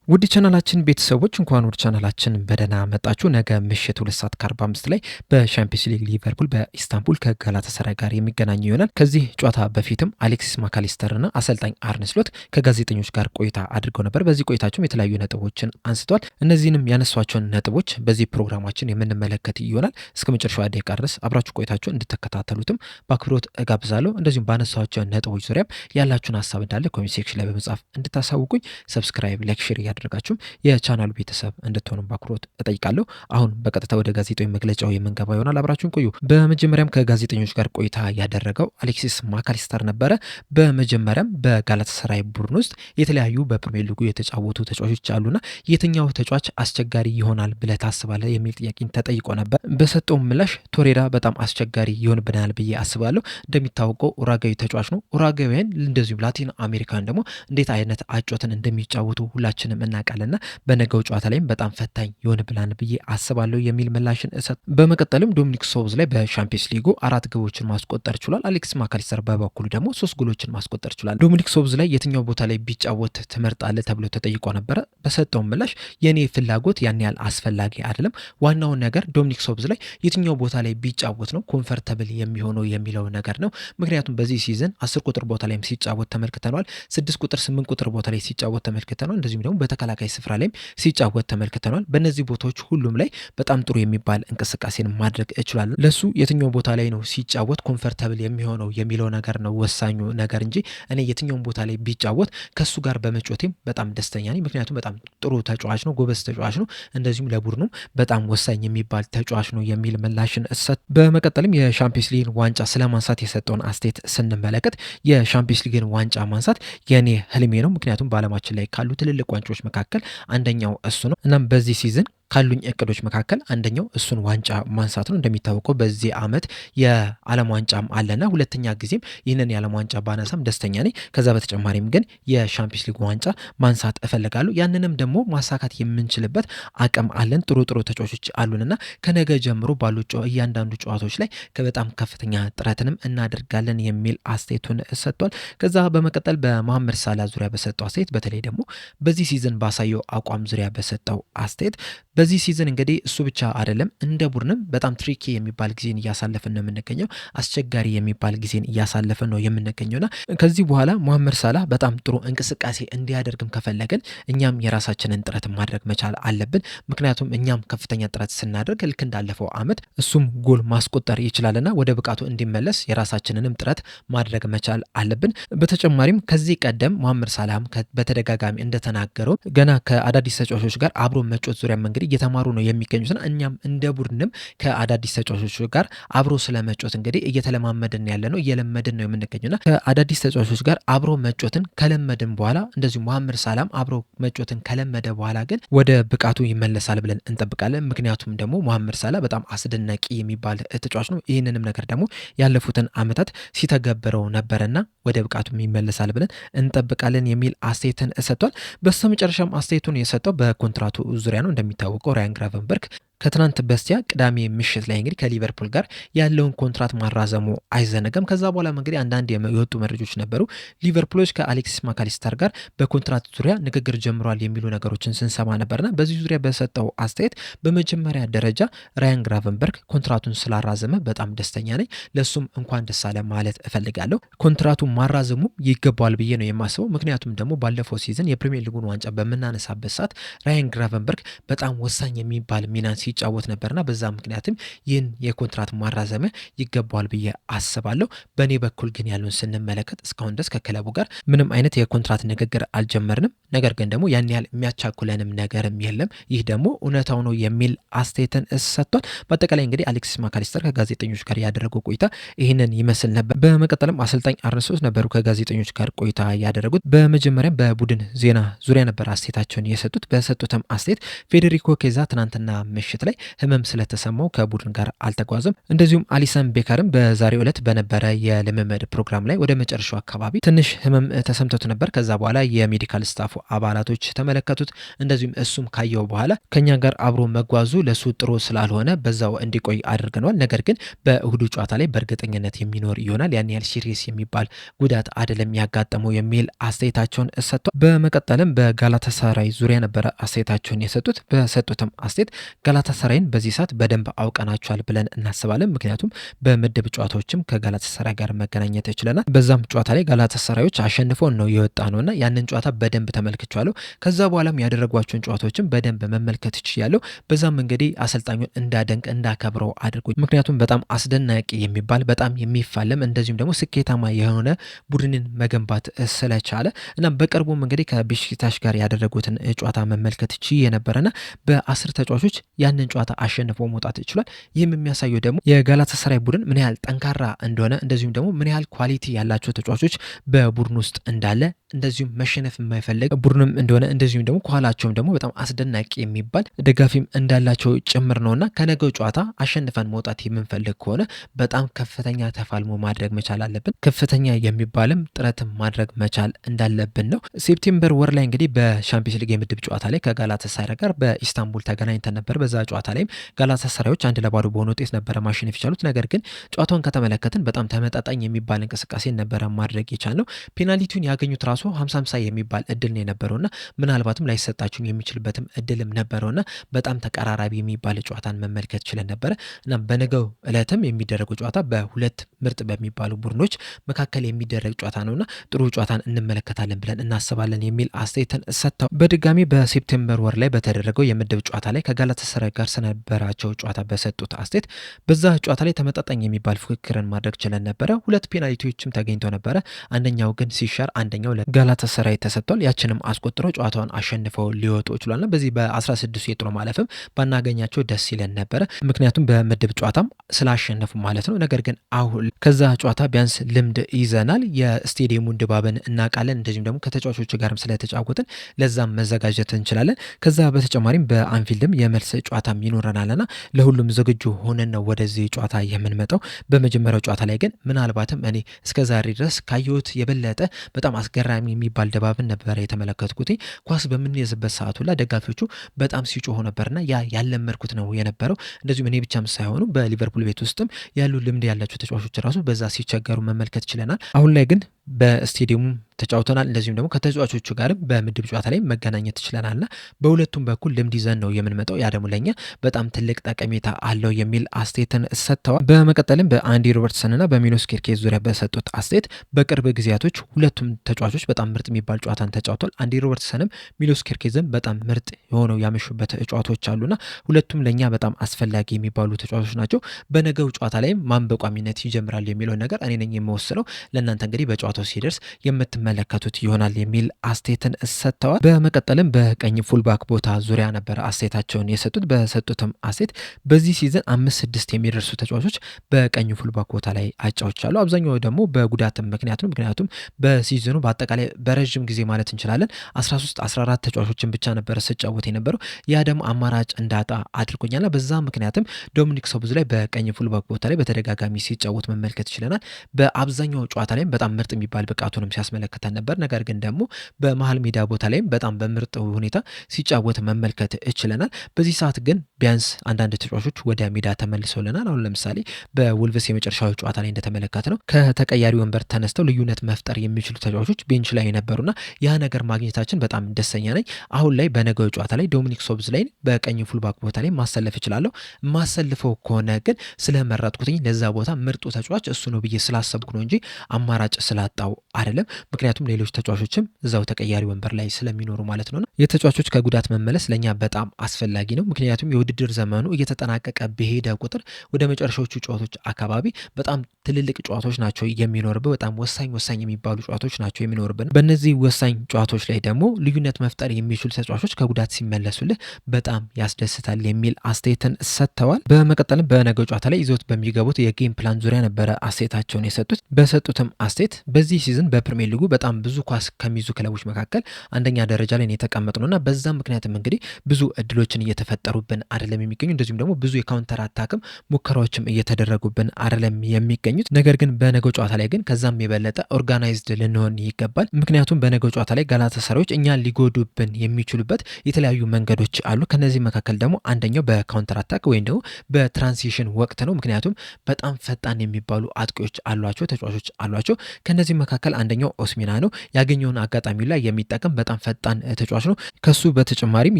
ውድ ቻናላችን ቤተሰቦች እንኳን ወደ ቻናላችን በደህና መጣችሁ። ነገ ምሽት 2:45 ላይ በሻምፒዮንስ ሊግ ሊቨርፑል በኢስታንቡል ከጋላታሳራይ ጋር የሚገናኙ ይሆናል። ከዚህ ጨዋታ በፊትም አሌክሲስ ማካሊስተርና አሰልጣኝ አርነ ስሎት ከጋዜጠኞች ጋር ቆይታ አድርገው ነበር። በዚህ ቆይታቸውም የተለያዩ ነጥቦችን አንስተዋል። እነዚህንም ያነሷቸውን ነጥቦች በዚህ ፕሮግራማችን የምንመለከት ይሆናል። እስከ መጨረሻው ደቂቃ ድረስ አብራችሁ ቆይታችሁን እንድትከታተሉትም በአክብሮት እጋብዛለሁ። እንደዚሁም ባነሷቸው ነጥቦች ዙሪያም ያላችሁን ሀሳብ እንዳለ ኮሜንት ሴክሽን ላይ በመጻፍ እንድታሳውቁኝ፣ ሰብስክራይብ፣ ላይክ፣ ሼር እያደረጋችሁም የቻናሉ ቤተሰብ እንድትሆኑ በአክብሮት እጠይቃለሁ። አሁን በቀጥታ ወደ ጋዜጣዊ መግለጫው የምንገባ ይሆናል። አብራችሁን ቆዩ። በመጀመሪያም ከጋዜጠኞች ጋር ቆይታ ያደረገው አሌክሲስ ማካሊስተር ነበረ። በመጀመሪያም በጋላታሳራይ ቡድን ውስጥ የተለያዩ በፕሪሚየር ሊጉ የተጫወቱ ተጫዋቾች አሉና የትኛው ተጫዋች አስቸጋሪ ይሆናል ብለህ ታስባለህ የሚል ጥያቄን ተጠይቆ ነበር። በሰጠው ምላሽ ቶሬራ በጣም አስቸጋሪ ይሆንብናል ብዬ አስባለሁ። እንደሚታወቀው ኡራጋዊ ተጫዋች ነው። ኡራጋዊያን እንደዚሁም ላቲን አሜሪካን ደግሞ እንዴት አይነት አጮትን እንደሚጫወቱ ሁላችንም እናውቃለንና በነገው ጨዋታ ላይም በጣም ፈታኝ ይሆንብናል ብዬ አስባለሁ የሚል ምላሽን እሰጥ። በመቀጠልም ዶሚኒክ ሶቦዝ ላይ በሻምፒዮንስ ሊጉ 4 ግቦችን ማስቆጠር ችሏል። አሌክሲስ ማካሊስተር በበኩሉ ደግሞ 3 ጎሎችን ማስቆጠር ችሏል። ዶሚኒክ ሶቦዝ ላይ የትኛው ቦታ ላይ ቢጫወት ትመርጣለህ ተብሎ ተጠይቆ ነበረ። በሰጠው ምላሽ የኔ ፍላጎት ያን ያህል አስፈላጊ አይደለም፣ ዋናውን ነገር ዶሚኒክ ሶቦዝ ላይ የትኛው ቦታ ላይ ቢጫወት ነው ኮምፈርተብል የሚሆነው የሚለው ነገር ነው። ምክንያቱም በዚህ ሲዝን 10 ቁጥር ቦታ ላይም ሲጫወት ተመልክተናል። 6 ቁጥር 8 ቁጥር ቦታ ላይ ሲጫወት ተመልክተናል። እንደዚሁም ደግሞ በተከላካይ ስፍራ ላይም ሲጫወት ተመልክተናል። በእነዚህ ቦታዎች ሁሉም ላይ በጣም ጥሩ የሚባል እንቅስቃሴን ማድረግ እችላለሁ። ለሱ የትኛው ቦታ ላይ ነው ሲጫወት ኮምፈርተብል የሚሆነው የሚለው ነገር ነው ወሳኙ ነገር እንጂ እኔ የትኛውን ቦታ ላይ ቢጫወት ከሱ ጋር በመጮቴም በጣም ደስተኛ ነኝ። ምክንያቱም በጣም ጥሩ ተጫዋች ነው፣ ጎበዝ ተጫዋች ነው፣ እንደዚሁም ለቡድኑም በጣም ወሳኝ የሚባል ተጫዋች ነው የሚል ምላሽን እሰጥ። በመቀጠልም የሻምፒዮንስ ሊግን ዋንጫ ስለማንሳት የሰጠውን አስተያየት ስንመለከት የሻምፒዮንስ ሊግን ዋንጫ ማንሳት የኔ ህልሜ ነው። ምክንያቱም በዓለማችን ላይ ካሉ ትልልቅ ዋንጫዎች መካከል አንደኛው እሱ ነው። እናም በዚህ ሲዝን ካሉኝ እቅዶች መካከል አንደኛው እሱን ዋንጫ ማንሳት ነው። እንደሚታወቀው በዚህ ዓመት የዓለም ዋንጫም አለና ሁለተኛ ጊዜም ይህንን የዓለም ዋንጫ ባነሳም ደስተኛ ነኝ። ከዛ በተጨማሪም ግን የሻምፒዮንስ ሊግ ዋንጫ ማንሳት እፈልጋለሁ። ያንንም ደግሞ ማሳካት የምንችልበት አቅም አለን። ጥሩ ጥሩ ተጫዋቾች አሉንና ከነገ ጀምሮ ባሉ እያንዳንዱ ጨዋታዎች ላይ በጣም ከፍተኛ ጥረትንም እናደርጋለን የሚል አስተያየቱን ሰጥቷል። ከዛ በመቀጠል በመሐመድ ሳላ ዙሪያ በሰጠው አስተያየት በተለይ ደግሞ በዚህ ሲዝን ባሳየው አቋም ዙሪያ በሰጠው አስተያየት በዚህ ሲዝን እንግዲህ እሱ ብቻ አይደለም እንደ ቡድንም በጣም ትሪኪ የሚባል ጊዜን እያሳለፍን ነው የምንገኘው። አስቸጋሪ የሚባል ጊዜን እያሳለፍን ነው የምንገኘውና ከዚህ በኋላ መሐመድ ሳላህ በጣም ጥሩ እንቅስቃሴ እንዲያደርግም ከፈለግን እኛም የራሳችንን ጥረት ማድረግ መቻል አለብን። ምክንያቱም እኛም ከፍተኛ ጥረት ስናደርግ ልክ እንዳለፈው ዓመት እሱም ጎል ማስቆጠር ይችላልና ወደ ብቃቱ እንዲመለስ የራሳችንንም ጥረት ማድረግ መቻል አለብን። በተጨማሪም ከዚህ ቀደም መሐመድ ሳላህም በተደጋጋሚ እንደተናገረው ገና ከአዳዲስ ተጫዋቾች ጋር አብሮ መጮት ዙሪያም እንግዲህ እየተማሩ ነው የሚገኙትና እኛም እንደ ቡድንም ከአዳዲስ ተጫዋቾች ጋር አብሮ ስለመጮት እንግዲህ እየተለማመድን ያለ ነው፣ እየለመድን ነው የምንገኙና ከአዳዲስ ተጫዋቾች ጋር አብሮ መጮትን ከለመድን በኋላ እንደዚሁ መሐመድ ሳላም አብሮ መጮትን ከለመደ በኋላ ግን ወደ ብቃቱ ይመለሳል ብለን እንጠብቃለን። ምክንያቱም ደግሞ መሐመድ ሳላ በጣም አስደናቂ የሚባል ተጫዋች ነው። ይህንንም ነገር ደግሞ ያለፉትን ዓመታት ሲተገብረው ነበረና ወደ ብቃቱም ይመለሳል ብለን እንጠብቃለን የሚል አስተያየትን ሰጥቷል። በስተመጨረሻም አስተያየቱን የሰጠው በኮንትራቱ ዙሪያ ነው። እንደሚታወቀው ራያን ግራቨንበርክ ከትናንት በስቲያ ቅዳሜ ምሽት ላይ እንግዲህ ከሊቨርፑል ጋር ያለውን ኮንትራት ማራዘሙ አይዘነጋም። ከዛ በኋላ እንግዲህ አንዳንድ የወጡ መረጃዎች ነበሩ። ሊቨርፑሎች ከአሌክሲስ ማካሊስተር ጋር በኮንትራት ዙሪያ ንግግር ጀምሯል የሚሉ ነገሮችን ስንሰማ ነበርና በዚህ ዙሪያ በሰጠው አስተያየት በመጀመሪያ ደረጃ ራያን ግራቨንበርክ ኮንትራቱን ስላራዘመ በጣም ደስተኛ ነኝ፣ ለሱም እንኳን ደስ አለ ማለት እፈልጋለሁ። ኮንትራቱን ማራዘሙ ይገባዋል ብዬ ነው የማስበው። ምክንያቱም ደግሞ ባለፈው ሲዝን የፕሪሚየር ሊጉን ዋንጫ በምናነሳበት ሰዓት ራያን ግራቨንበርክ በጣም ወሳኝ የሚባል ሚና ሲጫወት ነበርና በዛ ምክንያትም ይህን የኮንትራት ማራዘሚያ ይገባዋል ብዬ አስባለሁ። በእኔ በኩል ግን ያሉን ስንመለከት እስካሁን ድረስ ከክለቡ ጋር ምንም አይነት የኮንትራት ንግግር አልጀመርንም። ነገር ግን ደግሞ ያን ያህል የሚያቻኩለንም ነገርም የለም። ይህ ደግሞ እውነታው ነው የሚል አስተያየትን ሰጥቷል። በአጠቃላይ እንግዲህ አሌክሲስ ማካሊስተር ከጋዜጠኞች ጋር ያደረገው ቆይታ ይህንን ይመስል ነበር። በመቀጠልም አሰልጣኝ አርነ ስሎት ነበሩ ከጋዜጠኞች ጋር ቆይታ ያደረጉት። በመጀመሪያም በቡድን ዜና ዙሪያ ነበር አስተያየታቸውን የሰጡት። በሰጡትም አስተያየት ፌዴሪኮ ኬዛ ትናንትና ምሽት ምሽት ላይ ህመም ስለተሰማው ከቡድን ጋር አልተጓዘም። እንደዚሁም አሊሰን ቤከርም በዛሬው ዕለት በነበረ የልምምድ ፕሮግራም ላይ ወደ መጨረሻው አካባቢ ትንሽ ህመም ተሰምቶት ነበር። ከዛ በኋላ የሜዲካል ስታፉ አባላቶች ተመለከቱት። እንደዚሁም እሱም ካየው በኋላ ከኛ ጋር አብሮ መጓዙ ለሱ ጥሩ ስላልሆነ በዛው እንዲቆይ አድርገነዋል። ነገር ግን በእሁዱ ጨዋታ ላይ በእርግጠኝነት የሚኖር ይሆናል። ያን ያህል ሲሪየስ የሚባል ጉዳት አይደለም ያጋጠመው የሚል አስተያየታቸውን ሰጥተዋል። በመቀጠልም በጋላታሳራይ ዙሪያ ነበረ አስተያየታቸውን የሰጡት። በሰጡትም አስተያየት ጋላታሳራይን በዚህ ሰዓት በደንብ አውቀናቸዋል ብለን እናስባለን። ምክንያቱም በምድብ ጨዋታዎችም ከጋላታሳራይ ጋር መገናኘት ይችለናል። በዛም ጨዋታ ላይ ጋላታሳራዮች አሸንፈውን ነው የወጣ ነውና ያንን ጨዋታ በደንብ ተመልክቻለሁ። ከዛ በኋላም ያደረጓቸውን ጨዋታዎችም በደንብ መመልከት ይችላል። በዛም እንግዲህ አሰልጣኙን እንዳደንቅ እንዳከብረው አድርጎ ምክንያቱም በጣም አስደናቂ የሚባል በጣም የሚፋለም እንደዚሁም ደግሞ ስኬታማ የሆነ ቡድንን መገንባት ስለቻለ እና በቅርቡም እንግዲህ ከቤሽክታሽ ጋር ያደረጉትን ጨዋታ መመልከት ችዬ ነበረና በ10 ተጫዋቾች ያንን ጨዋታ አሸንፎ መውጣት ይችላል። ይህም የሚያሳየው ደግሞ የጋላታሳራይ ቡድን ምን ያህል ጠንካራ እንደሆነ እንደዚሁም ደግሞ ምን ያህል ኳሊቲ ያላቸው ተጫዋቾች በቡድን ውስጥ እንዳለ እንደዚሁም መሸነፍ የማይፈልግ ቡድንም እንደሆነ እንደዚሁም ደግሞ ከኋላቸውም ደግሞ በጣም አስደናቂ የሚባል ደጋፊም እንዳላቸው ጭምር ነውና ከነገው ጨዋታ አሸንፈን መውጣት የምንፈልግ ከሆነ በጣም ከፍተኛ ተፋልሞ ማድረግ መቻል አለብን። ከፍተኛ የሚባልም ጥረትም ማድረግ መቻል እንዳለብን ነው። ሴፕቴምበር ወር ላይ እንግዲህ በሻምፒዮንስ ሊግ የምድብ ጨዋታ ላይ ከጋላታሳራይ ጋር በኢስታንቡል ተገናኝተን ነበር። በዛ ጨዋታ ላይም ጋላታሳራዮች 1-0 በሆነ ውጤት ነበረ ማሸነፍ የቻሉት። ነገር ግን ጨዋታውን ከተመለከትን በጣም ተመጣጣኝ የሚባል እንቅስቃሴ ነበረ ማድረግ የቻልነው። ፔናልቲውን ያገኙት ራሱ 50-50 የሚባል እድል ነው የነበረውና ምናልባትም ላይሰጣችሁ የሚችልበትም እድልም ነበረውና በጣም ተቀራራቢ የሚባል ጨዋታን መመልከት ችለን ነበረ እና በነገው እለትም የሚደረገው ጨዋታ በሁለት ምርጥ በሚባሉ ቡድኖች መካከል የሚደረግ ጨዋታ ነውና ጥሩ ጨዋታን እንመለከታለን ብለን እናስባለን የሚል አስተያየትን ሰጥተው በድጋሚ በሴፕቴምበር ወር ላይ በተደረገው የምድብ ጨዋታ ላይ ከጋላታሳራይ ጋር ስለነበራቸው ጨዋታ በሰጡት አስተያየት በዛ ጨዋታ ላይ ተመጣጣኝ የሚባል ፉክክርን ማድረግ ችለን ነበረ። 2 ፔናልቲዎችም ተገኝተው ነበረ። አንደኛው ግን ሲሻር አንደኛው ለጋላታሳራይ ተሰጥቷል። ያችንም አስቆጥረው ጨዋታውን አሸንፈው ሊወጡ ይችላልና በዚህ በ16 የጥሎ ማለፍም ባናገኛቸው ደስ ይለን ነበረ። ምክንያቱም በምድብ ጨዋታም ስላሸነፉ ማለት ነው። ነገር ግን አሁን ከዛ ጨዋታ ቢያንስ ልምድ ይዘናል። የስቴዲየሙን ድባብን እናውቃለን። እንደዚሁም ደግሞ ከተጫዋቾች ጋርም ስለተጫወትን ለዛም መዘጋጀት እንችላለን። ከዛ በተጨማሪም በአንፊልድም የመልስ ጨዋታም ይኖረናልና ለሁሉም ዝግጁ ሆነን ነው ወደዚህ ጨዋታ የምንመጣው። በመጀመሪያው ጨዋታ ላይ ግን ምናልባትም እኔ እስከዛሬ ድረስ ካየሁት የበለጠ በጣም አስገራሚ የሚባል ድባብን ነበረ የተመለከትኩት። ኳስ በምንይዝበት ሰዓቱ ላይ ደጋፊዎቹ በጣም ሲጮሁ ነበርና ያ ያለመድኩት ነው የነበረው። እንደዚሁም እኔ ብቻም ሳይሆኑ በሊቨርፑል ቤት ውስጥም ያሉ ልምድ ያላቸው ተጫዋቾች ራሱ በዛ ሲቸገሩ መመልከት ችለናል። አሁን ላይ ግን በስቴዲየሙ ተጫውተናል። እንደዚሁም ደግሞ ከተጫዋቾቹ ጋርም በምድብ ጨዋታ ላይ መገናኘት ችለናልና በሁለቱም በኩል ልምድ ይዘን ነው የምንመጣው። ያ ደግሞ ለኛ በጣም ትልቅ ጠቀሜታ አለው የሚል አስተያየትን ሰጥተዋል። በመቀጠልም በአንዲ ሮበርትሰንና በሚሎስ ኬርኬዝ ዙሪያ በሰጡት አስተያየት በቅርብ ጊዜያቶች ሁለቱም ተጫዋቾች በጣም ምርጥ የሚባል ጨዋታን ተጫውተዋል። አንዲ ሮበርትሰንም ሚሎስ ኬርኬዝም በጣም ምርጥ የሆነው ያመሹበት ጨዋታዎች አሉና ሁለቱም ለኛ በጣም አስፈላጊ የሚባሉ ተጫዋቾች ናቸው። በነገው ጨዋታ ላይም ማን በቋሚነት ይጀምራል የሚለውን ነገር እኔ ነኝ የምወስነው። ለእናንተ እንግዲህ በጨዋታው ሲደርስ የምትመለከቱት ይሆናል የሚል አስተያየትን ሰጥተዋል። በመቀጠልም በቀኝ ፉልባክ ቦታ ዙሪያ ነበረ አስተያየታቸውን የሰጡት። በሰጡትም አስተያየት በዚህ ሲዝን 5-6 የሚደርሱ ተጫዋቾች በቀኝ ፉልባክ ቦታ ላይ አጫውቻሉ። አብዛኛው ደግሞ በጉዳትም ምክንያት ነው። ምክንያቱም በሲዝኑ በአጠቃላይ በረዥም ጊዜ ማለት እንችላለን 13-14 ተጫዋቾችን ብቻ ነበረ ስጫወት የነበረው። ያ ደግሞ አማራጭ እንዳጣ አድርጎኛልና በዛ ምክንያትም ዶሚኒክ ሶቦዝ ላይ በቀኝ ፉልባክ ቦታ ላይ በተደጋጋሚ ሲጫወት መመልከት ይችለናል። በአብዛኛው ጨዋታ ላይም በጣም ምርጥ የሚባል ብቃቱንም ሲያስመለክተን ነበር። ነገር ግን ደግሞ በመሀል ሜዳ ቦታ ላይም በጣም በምርጥ ሁኔታ ሲጫወት መመልከት ይችለናል። በዚህ ሰዓት ግን ቢያንስ አንዳንድ ተጫዋቾች ወደ ሜዳ ተመልሰውልናል። አሁን ለምሳሌ በውልቭስ የመጨረሻው ጨዋታ ላይ እንደተመለከት ነው ከተቀያሪ ወንበር ተነስተው ልዩነት መፍጠር የሚችሉ ተጫዋቾች ቤንች ላይ የነበሩና ያ ነገር ማግኘታችን በጣም ደስተኛ ነኝ። አሁን ላይ በነገው ጨዋታ ላይ ዶሚኒክ ሶቦዝ ላይ በቀኝ ፉልባክ ቦታ ላይ ማሰለፍ እችላለሁ። ማሰልፈው ከሆነ ግን ስለመረጥኩትኝ ለዛ ቦታ ምርጡ ተጫዋች እሱ ነው ብዬ ስላሰብኩ ነው እንጂ አማራጭ ስላጣው አይደለም። ምክንያቱም ሌሎች ተጫዋቾችም እዛው ተቀያሪ ወንበር ላይ ስለሚኖሩ ማለት ነው። የተጫዋቾች ከጉዳት መመለስ ለኛ በጣም አስፈላጊ ነው። ምክንያቱም የውድድር ዘመኑ እየተጠናቀቀ በሄደ ቁጥር ወደ መጨረሻዎቹ ጨዋታዎች አካባቢ በጣም ትልልቅ ጨዋታዎች ናቸው የሚኖርብን። በጣም ወሳኝ የሚባሉ ጨዋታዎች ናቸው የሚኖርብን። በእነዚህ ወሳኝ ጨዋታዎች ላይ ደግሞ ልዩነት መፍጠር የሚችሉ ተጫዋቾች ከጉዳት ሲመለሱልህ በጣም ያስደስታል የሚል አስተያየትን ሰጥተዋል። በመቀጠልም በነገው ጨዋታ ላይ ይዞት በሚገቡት የጌም ፕላን ዙሪያ ነበረ አስተያየታቸውን የሰጡት። በሰጡትም አስተያየት በዚህ ሲዝን በፕሪሚየር ሊጉ በጣም ብዙ ኳስ ከሚይዙ ክለቦች መካከል አንደኛ ደረጃ ላይ የተቀመጥነውና በዛም ምክንያትም እንግዲህ ብዙ እድሎችን እየተፈጠሩብን አይደለም የሚገኙ እንደዚሁም ደግሞ ብዙ የካውንተር አታክም ሙከራዎችም እየተደረጉብን አይደለም የሚገኙት። ነገር ግን በነገው ጨዋታ ላይ ግን ከዛም የበለጠ ኦርጋናይዝድ ልንሆን ይገባል። ምክንያቱም በነገው ጨዋታ ላይ ጋላታሳራዮች እኛ ሊጎዱብን የሚችሉበት የተለያዩ መንገዶች አሉ። ከነዚህ መካከል ደግሞ አንደኛው በካውንተር አታክ ወይም ደግሞ በትራንሲሽን ወቅት ነው። ምክንያቱም በጣም ፈጣን የሚባሉ አጥቂዎች አሏቸው፣ ተጫዋቾች አሏቸው። ከነዚህ መካከል አንደኛው ኦስሚና ነው። ያገኘውን አጋጣሚ ላይ የሚጠቀም በጣም ፈጣን ተጫዋች ነው። ከሱ በተጨማሪም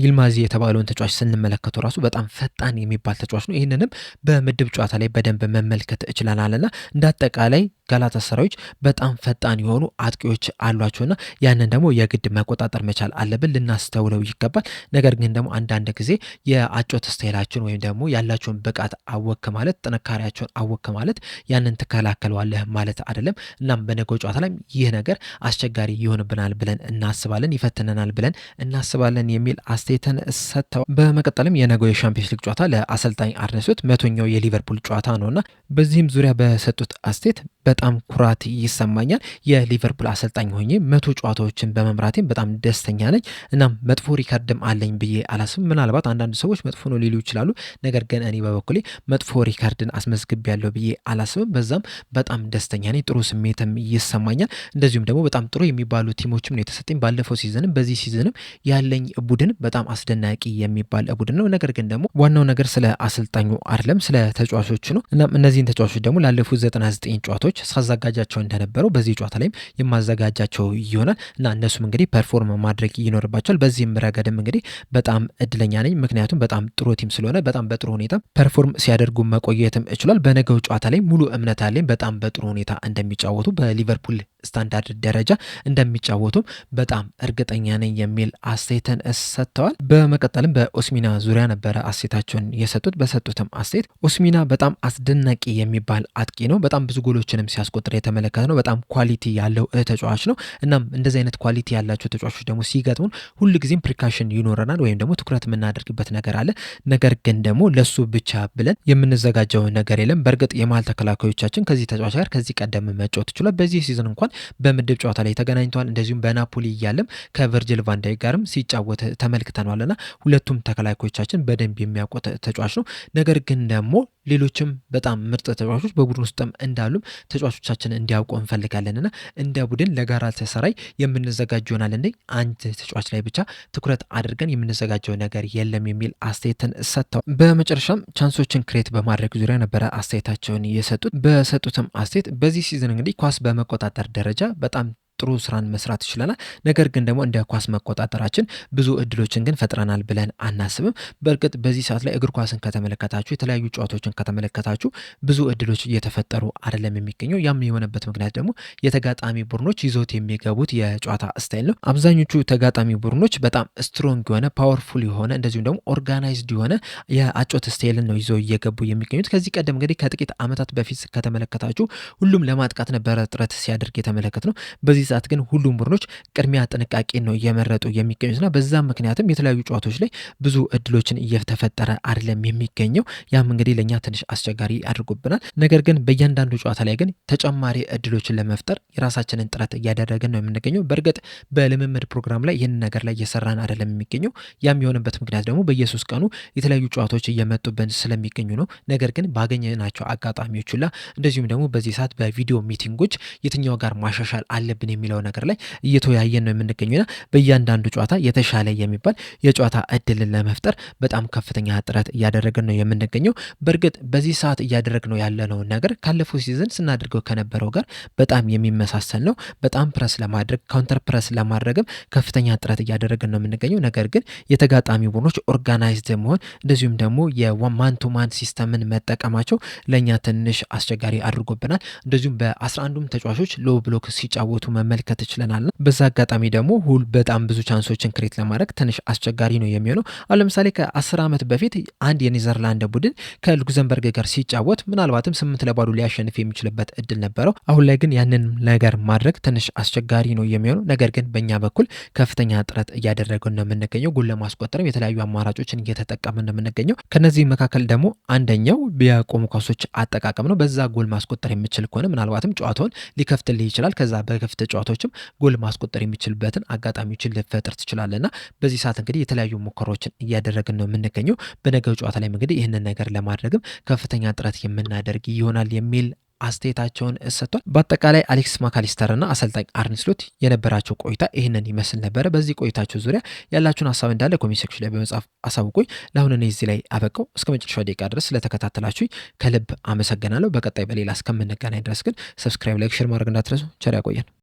ይልማዚ የተባለውን ተጫዋች ስንመለከተው ራሱ በጣም ፈጣን የሚባል ተጫዋች ነው። ይህንንም በምድብ ጨዋታ ላይ በደንብ መመልከት እችላለንና እንደ አጠቃላይ ጋላታሳራዮች በጣም ፈጣን የሆኑ አጥቂዎች አሏቸውና ያንን ደግሞ የግድ መቆጣጠር መቻል አለብን፣ ልናስተውለው ይገባል። ነገር ግን ደግሞ አንዳንድ ጊዜ የአጮት ስታይላቸውን ወይም ደግሞ ያላቸውን ብቃት አወክ ማለት ጥንካሬያቸውን አወክ ማለት ያንን ትከላከለዋለህ ማለት አይደለም። እናም በነገው ጨዋታ ላይ ይህ ነገር አስቸጋሪ ይሆንብናል ብለን እናስባለን፣ ይፈትነናል ብለን እናስባለን የሚል አስተያየትን ሰጥተዋል። በመቀጠልም የነገው የሻምፒዮንስ ሊግ ጨዋታ ለአሰልጣኝ አርነ ስሎት 100ኛው የሊቨርፑል ጨዋታ ነውና በዚህም ዙሪያ በሰጡት አስተያየት በጣም ኩራት ይሰማኛል። የሊቨርፑል አሰልጣኝ ሆኜ 100 ጨዋታዎችን በመምራቴም በጣም ደስተኛ ነኝ። እናም መጥፎ ሪካርድም አለኝ ብዬ አላስብም። ምናልባት አንዳንድ ሰዎች መጥፎ ነው ሊሉ ይችላሉ። ነገር ግን እኔ በበኩሌ መጥፎ ሪካርድን አስመዝግቤያለሁ ብዬ አላስብም። በዛም በጣም ደስተኛ ነኝ። ጥሩ ስሜትም ይሰማኛል። እንደዚሁም ደግሞ በጣም ጥሩ የሚባሉ ቲሞችም ነው የተሰጠኝ። ባለፈው ሲዝንም በዚህ ሲዝንም ያለኝ ቡድን በጣም አስደናቂ የሚባል ቡድን ነው። ነገር ግን ደግሞ ዋናው ነገር ስለ አሰልጣኙ አይደለም፣ ስለ ተጫዋቾቹ ነው። እናም እነዚህን ተጫዋቾች ደግሞ ላለፉት 99 ጨዋታዎች ሳዘጋጃቸው እንደነበረው በዚህ ጨዋታ ላይም የማዘጋጃቸው ይሆናል እና እነሱም እንግዲህ ፐርፎርም ማድረግ ይኖርባቸዋል። በዚህም ረገድም እንግዲህ በጣም እድለኛ ነኝ። ምክንያቱም በጣም ጥሩ ቲም ስለሆነ በጣም በጥሩ ሁኔታ ፐርፎርም ሲያደርጉ መቆየትም ይችላል። በነገው ጨዋታ ላይ ሙሉ እምነት አለኝ በጣም በጥሩ ሁኔታ እንደሚጫወቱ በሊቨርፑል ስታንዳርድ ደረጃ እንደሚጫወቱም በጣም እርግጠኛ ነኝ የሚል አስተያየትን ሰጥተዋል። በመቀጠልም በኦስሚና ዙሪያ ነበረ አስተያየታቸውን የሰጡት። በሰጡትም አስተያየት ኦስሚና በጣም አስደናቂ የሚባል አጥቂ ነው። በጣም ብዙ ጎሎችንም ሲያስቆጥር የተመለከተ ነው። በጣም ኳሊቲ ያለው ተጫዋች ነው። እናም እንደዚህ አይነት ኳሊቲ ያላቸው ተጫዋቾች ደግሞ ሲገጥሙን ሁልጊዜም ፕሪካሽን ይኖረናል ወይም ደግሞ ትኩረት የምናደርግበት ነገር አለ። ነገር ግን ደግሞ ለሱ ብቻ ብለን የምንዘጋጀው ነገር የለም። በእርግጥ የመሀል ተከላካዮቻችን ከዚህ ተጫዋች ጋር ከዚህ ቀደም መጫወት ይችላል። በዚህ ሲዝን እንኳን በምድብ ጨዋታ ላይ ተገናኝተዋል። እንደዚሁም በናፖሊ እያለም ከቨርጅል ቫንዳይክ ጋርም ሲጫወት ተመልክተናልና ሁለቱም ተከላካዮቻችን በደንብ የሚያውቁት ተጫዋች ነው። ነገር ግን ደግሞ ሌሎችም በጣም ምርጥ ተጫዋቾች በቡድን ውስጥም እንዳሉም ተጫዋቾቻችን እንዲያውቁ እንፈልጋለንና እንደ ቡድን ለጋላታሳራይ የምንዘጋጅ ይሆናል እንዴ አንድ ተጫዋች ላይ ብቻ ትኩረት አድርገን የምንዘጋጀው ነገር የለም የሚል አስተያየትን ሰጥተዋል። በመጨረሻም ቻንሶችን ክሬት በማድረግ ዙሪያ ነበረ አስተያየታቸውን የሰጡት። በሰጡትም አስተያየት በዚህ ሲዝን እንግዲህ ኳስ በመቆጣጠር ደረጃ በጣም ጥሩ ስራን መስራት ይችላል። ነገር ግን ደግሞ እንደ ኳስ መቆጣጠራችን ብዙ እድሎችን ግን ፈጥረናል ብለን አናስብም። በእርግጥ በዚህ ሰዓት ላይ እግር ኳስን ከተመለከታችሁ የተለያዩ ጨዋታዎችን ከተመለከታችሁ ብዙ እድሎች እየተፈጠሩ አይደለም የሚገኘው። ያም የሆነበት ምክንያት ደግሞ የተጋጣሚ ቡድኖች ይዞት የሚገቡት የጨዋታ ስታይል ነው። አብዛኞቹ ተጋጣሚ ቡድኖች በጣም ስትሮንግ የሆነ ፓወርፉል የሆነ እንደዚሁም ደግሞ ኦርጋናይዝድ የሆነ የአጮት ስታይልን ነው ይዘው እየገቡ የሚገኙት። ከዚህ ቀደም እንግዲህ ከጥቂት ዓመታት በፊት ከተመለከታችሁ ሁሉም ለማጥቃት ነበረ ጥረት ሲያደርግ የተመለከት ነው። በዚህ ሰዓት ግን ሁሉም ቡድኖች ቅድሚያ ጥንቃቄ ነው እየመረጡ የሚገኙትና በዛም ምክንያትም የተለያዩ ጨዋታዎች ላይ ብዙ እድሎችን እየተፈጠረ አይደለም የሚገኘው። ያም እንግዲህ ለኛ ትንሽ አስቸጋሪ አድርጎብናል። ነገር ግን በእያንዳንዱ ጨዋታ ላይ ግን ተጨማሪ እድሎችን ለመፍጠር የራሳችንን ጥረት እያደረግን ነው የምንገኘው። በእርግጥ በልምምድ ፕሮግራም ላይ ይህን ነገር ላይ እየሰራን አይደለም የሚገኘው። ያም የሆነበት ምክንያት ደግሞ በየሶስት ቀኑ የተለያዩ ጨዋታዎች እየመጡብን ስለሚገኙ ነው። ነገር ግን ባገኘናቸው አጋጣሚዎች ሁላ እንደዚሁም ደግሞ በዚህ ሰዓት በቪዲዮ ሚቲንጎች የትኛው ጋር ማሻሻል አለብን የሚለው ነገር ላይ እየተወያየን ነው የምንገኘውና በእያንዳንዱ ጨዋታ የተሻለ የሚባል የጨዋታ እድልን ለመፍጠር በጣም ከፍተኛ ጥረት እያደረግን ነው የምንገኘው። በእርግጥ በዚህ ሰዓት እያደረግነው ያለነው ነገር ካለፈው ሲዝን ስናደርገው ከነበረው ጋር በጣም የሚመሳሰል ነው። በጣም ፕረስ ለማድረግ ካውንተር ፕረስ ለማድረግም ከፍተኛ ጥረት እያደረግን ነው የምንገኘው። ነገር ግን የተጋጣሚ ቡድኖች ኦርጋናይዝድ መሆን እንደዚሁም ደግሞ የማን ቱ ማን ሲስተምን መጠቀማቸው ለእኛ ትንሽ አስቸጋሪ አድርጎብናል። እንደዚሁም በ11ዱም ተጫዋቾች ሎ ብሎክ ሲጫወቱ መመልከት ችለናልና በዛ አጋጣሚ ደግሞ በጣም ብዙ ቻንሶችን ክሬት ለማድረግ ትንሽ አስቸጋሪ ነው የሚሆነው። አሁን ለምሳሌ ከ10 ዓመት በፊት አንድ የኔዘርላንድ ቡድን ከሉክዘምበርግ ጋር ሲጫወት ምናልባትም 8-0 ሊያሸንፍ የሚችልበት እድል ነበረው። አሁን ላይ ግን ያንን ነገር ማድረግ ትንሽ አስቸጋሪ ነው የሚሆነው። ነገር ግን በእኛ በኩል ከፍተኛ ጥረት እያደረግን ነው የምንገኘው። ጎል ለማስቆጠርም የተለያዩ አማራጮችን እየተጠቀምን ነው የምንገኘው። ከነዚህ መካከል ደግሞ አንደኛው የቆሙ ኳሶች አጠቃቀም ነው። በዛ ጎል ማስቆጠር የሚችል ከሆነ ምናልባትም ጨዋታውን ሊከፍትልህ ይችላል። ከዛ በክፍት ጨዋታዎችም ጎል ማስቆጠር የሚችልበትን አጋጣሚዎችን ልፈጥር ትችላለና በዚህ ሰዓት እንግዲህ የተለያዩ ሙከራዎችን እያደረግን ነው የምንገኘው። በነገው ጨዋታ ላይ እንግዲህ ይህንን ነገር ለማድረግም ከፍተኛ ጥረት የምናደርግ ይሆናል የሚል አስተያየታቸውን ሰጥቷል። በአጠቃላይ አሌክስ ማካሊስተር እና አሰልጣኝ አርነ ስሎት የነበራቸው ቆይታ ይህንን ይመስል ነበረ። በዚህ ቆይታቸው ዙሪያ ያላችሁን ሀሳብ እንዳለ ኮሜንት ሴክሽን ላይ በመጻፍ አሳውቁኝ። ለአሁን እኔ እዚህ ላይ አበቃው። እስከ መጨረሻው ደቂቃ ድረስ ስለተከታተላችሁኝ ከልብ አመሰግናለሁ። በቀጣይ በሌላ እስከምንገናኝ ድረስ ግን ሰብስክራይብ፣ ላይክ፣ ሼር ማድረግ እንዳትረሱ። ቸር ያቆየን።